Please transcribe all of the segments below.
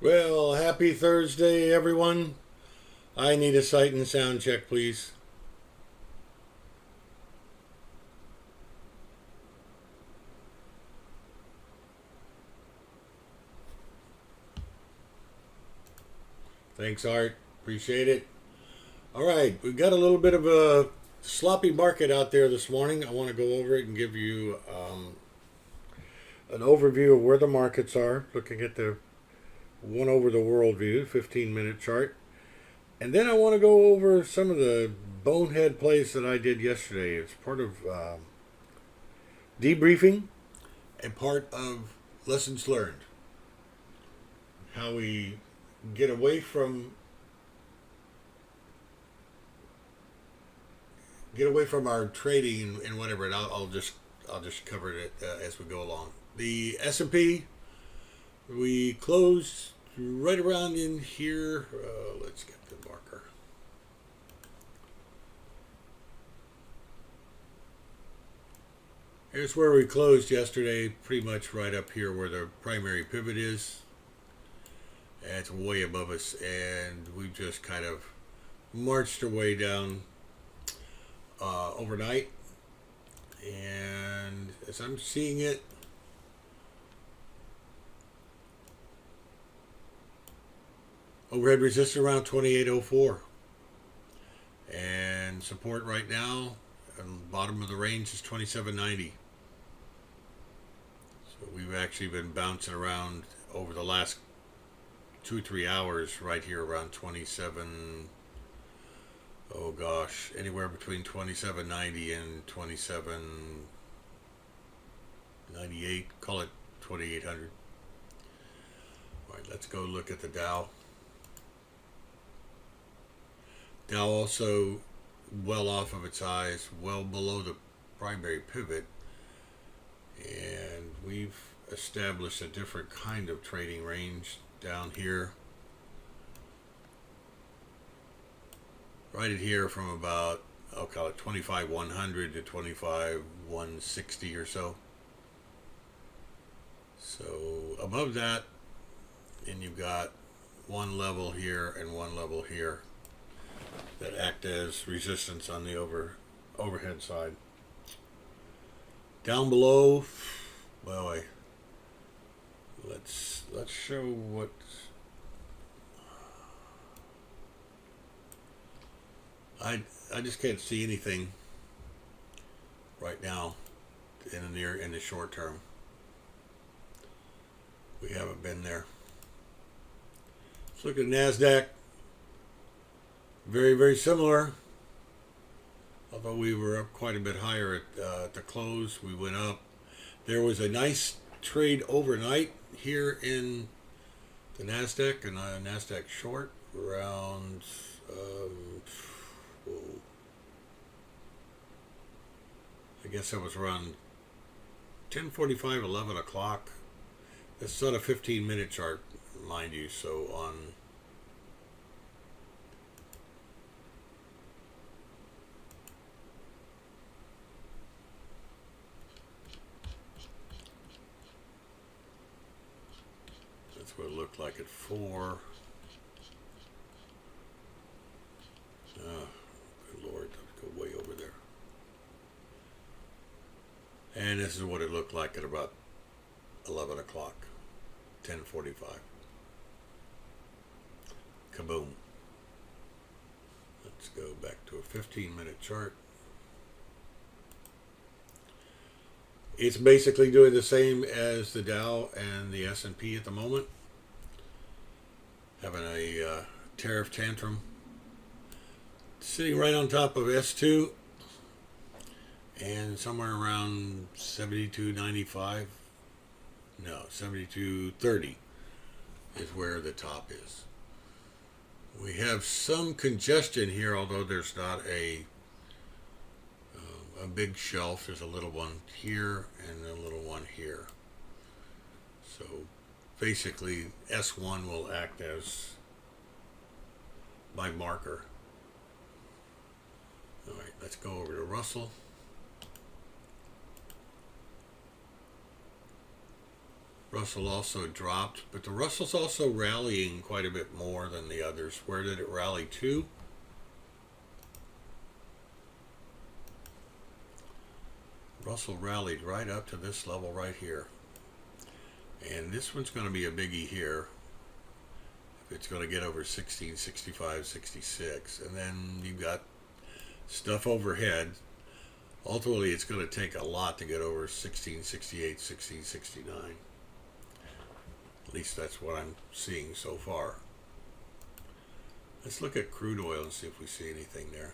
Well, happy Thursday, everyone. I need a sight and sound check, please. Thanks, Art. Appreciate it. All right, we've got a little bit of a sloppy market out there this morning. I want to go over it and give you an overview of where the markets are, looking at the one over the world view, 15-minute chart. And then I want to go over some of the bonehead plays that I did yesterday. It's part of debriefing and part of lessons learned. How we get away from our trading and whatever. And I'll just cover it as we go along. The S&P, we closed right around in here. Let's get the marker. Here's where we closed yesterday, pretty much right up here where the primary pivot is. And it's way above us, and we've just kind of marched our way down overnight. And as I'm seeing it, overhead resistance around 2804, and support right now on the bottom of the range is 2790. So we've actually been bouncing around over the last 2-3 hours right here around 27. Oh gosh, anywhere between 2790 and 2798. Call it 2800. All right, let's go look at the Dow. Dow also well off of its highs, well below the primary pivot, and we've established a different kind of trading range down here, right at here, from about, I'll call it 25,100 to 25,160 or so. So above that, and you've got one level here and one level here that act as resistance on the overhead side. Down below, well, let's show what I just can't see anything right now in the short term. We haven't been there. Let's look at NASDAQ. Very, very similar. Although we were up quite a bit higher at the close, we went up. There was a nice trade overnight here in the NASDAQ, and a NASDAQ short around I guess that was around 10:45, 11 o'clock. This is on a 15-minute chart, mind you, so on that's what it looked like at 4. Good Lord, let's go way over there. And this is what it looked like at about 11 o'clock, 10:45. Kaboom. Let's go back to a 15-minute chart. It's basically doing the same as the Dow and the S&P at the moment. Having a tariff tantrum. Sitting right on top of S2 and somewhere around 72.95. No, 72.30 is where the top is. We have some congestion here, although there's not a big shelf. There's a little one here and a little one here. So basically S1 will act as my marker. All right, let's go over to Russell. Russell also dropped, but the Russell's also rallying quite a bit more than the others. Where did it rally to? Russell rallied right up to this level right here. And this one's going to be a biggie here. If it's going to get over 16, 65, 66. And then you've got stuff overhead. Ultimately, it's going to take a lot to get over 16, 68, 16, 69. At least that's what I'm seeing so far. Let's look at crude oil and see if we see anything there.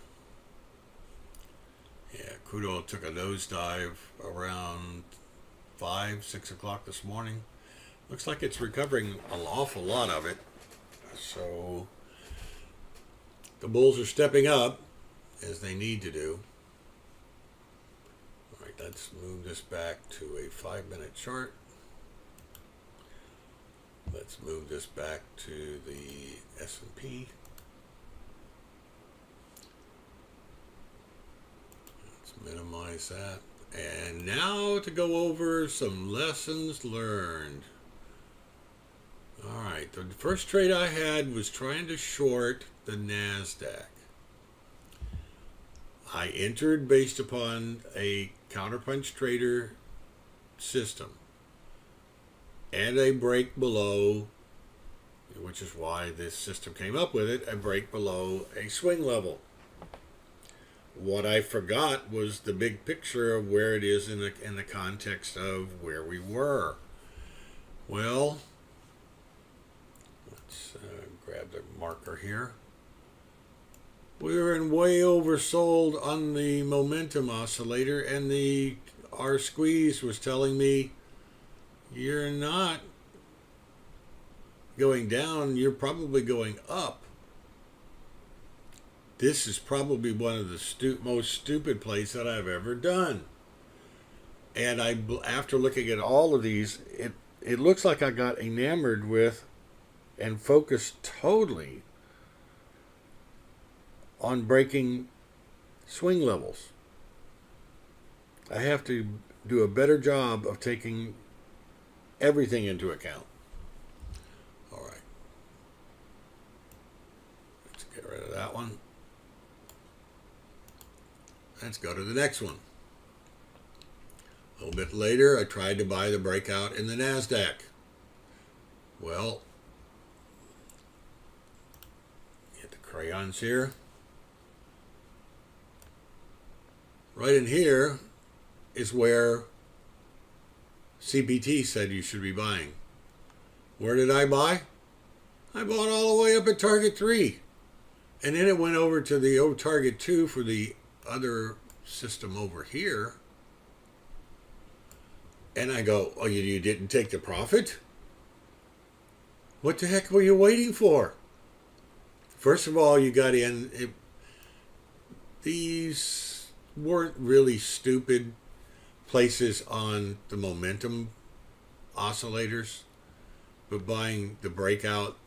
Yeah, crude oil took a nosedive around 5, 6 o'clock this morning. Looks like it's recovering an awful lot of it. So the bulls are stepping up as they need to do. All right, let's move this back to a 5-minute chart. Let's move this back to the S&P. Minimize that. And now to go over some lessons learned. Alright, the first trade I had was trying to short the NASDAQ. I entered based upon a counterpunch trader system and a break below, which is why this system came up with it, a break below a swing level. What I forgot was the big picture of where it is in the context of where we were. Well, let's grab the marker here. We were in way oversold on the momentum oscillator, and the R squeeze was telling me you're not going down, you're probably going up. This is probably one of the most stupid plays that I've ever done. And after looking at all of these, it looks like I got enamored with and focused totally on breaking swing levels. I have to do a better job of taking everything into account. All right. Let's get rid of that one. Let's go to the next one. A little bit later, I tried to buy the breakout in the NASDAQ. Well, get the crayons here. Right in here is where CPT said you should be buying. Where did I buy? I bought all the way up at target 3. And then it went over to the target 2 for the other system over here, and I go, oh, you didn't take the profit? What the heck were you waiting for? First of all, you got in. These weren't really stupid places on the momentum oscillators, but buying the breakout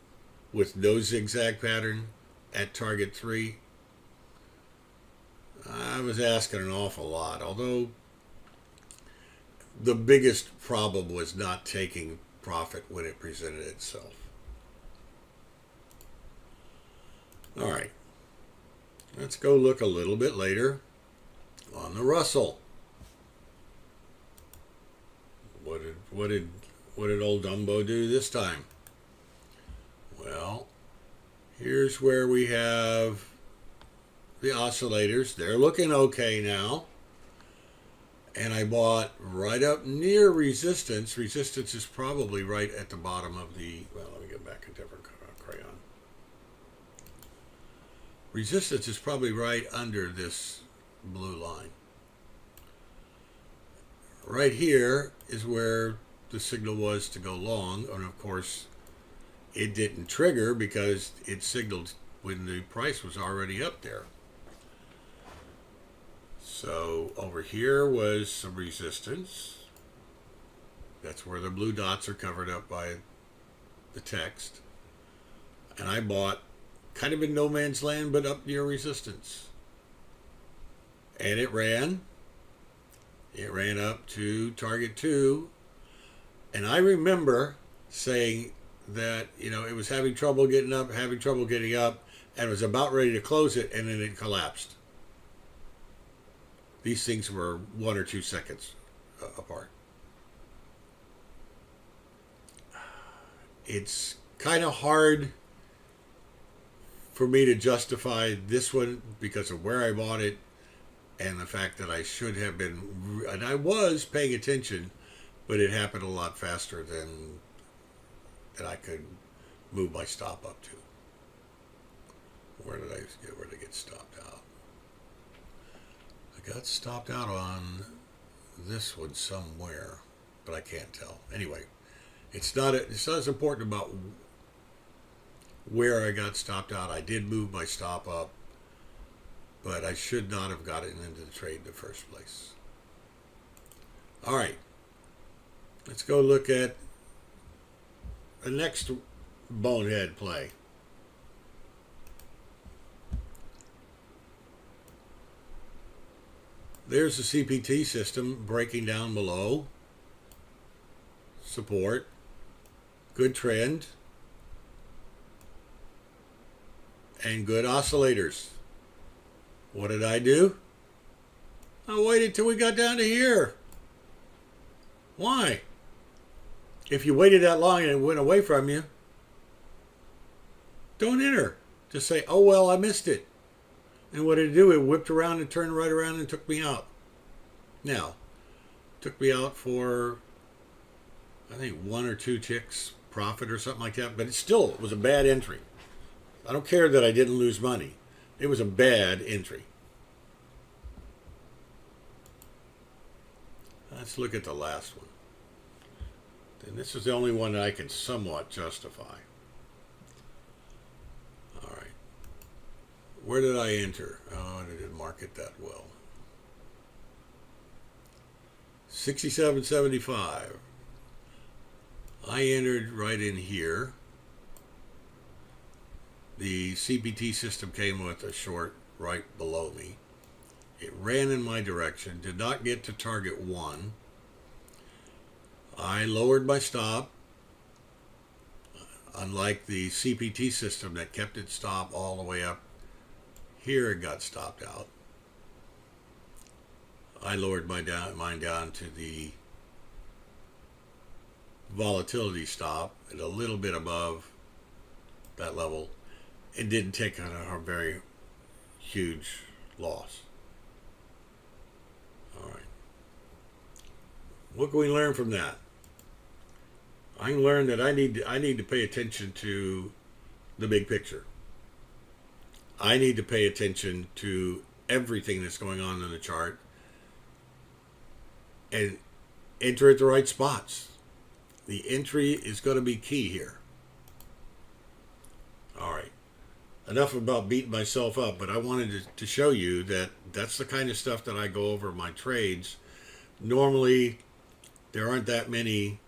with no zigzag pattern at target 3, I was asking an awful lot, although the biggest problem was not taking profit when it presented itself. All right, let's go look a little bit later on the Russell. What did old Dumbo do this time? Well, here's where we have the oscillators. They're looking okay now. And I bought right up near resistance. Resistance is probably right at the bottom of the, well, let me get back a different crayon. Resistance is probably right under this blue line. Right here is where the signal was to go long. And of course, it didn't trigger because it signaled when the price was already up there. So over here was some resistance. That's where the blue dots are covered up by the text. And I bought kind of in no man's land, but up near resistance. And it ran up to target 2. And I remember saying that, you know, it was having trouble getting up, having trouble getting up, and was about ready to close it, and then it collapsed. These things were 1 or 2 seconds apart. It's kind of hard for me to justify this one because of where I bought it and the fact that I should have been, and I was paying attention, but it happened a lot faster than I could move my stop up to. Where did I get stopped out? I got stopped out on this one somewhere, but I can't tell. Anyway, it's not as important about where I got stopped out. I did move my stop up, but I should not have gotten into the trade in the first place. All right, let's go look at the next bonehead play. There's the CPT system breaking down below. Support. Good trend. And good oscillators. What did I do? I waited till we got down to here. Why? If you waited that long and it went away from you, don't enter. Just say, oh, well, I missed it. And what did it do? It whipped around and turned right around and took me out. Now, took me out for, I think, 1 or 2 ticks profit or something like that. But it still was a bad entry. I don't care that I didn't lose money. It was a bad entry. Let's look at the last one. And this is the only one that I can somewhat justify. All right. Where did I enter? Oh, I didn't mark it that well. 67.75. I entered right in here. The CPT system came with a short right below me. It ran in my direction, did not get to target 1. I lowered my stop. Unlike the CPT system that kept its stop all the way up here, it got stopped out. I lowered mine down to the volatility stop at a little bit above that level. It didn't take a very huge loss. All right. What can we learn from that? I can learn that I need to pay attention to the big picture. I need to pay attention to everything that's going on in the chart and enter at the right spots. The entry is going to be key here. All right. Enough about beating myself up, but I wanted to show you that that's the kind of stuff that I go over in my trades. Normally, there aren't that many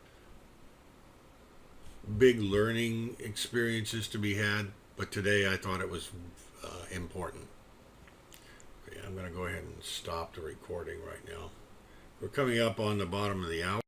big learning experiences to be had, but today I thought it was important. Okay, I'm going to go ahead and stop the recording right now. We're coming up on the bottom of the hour.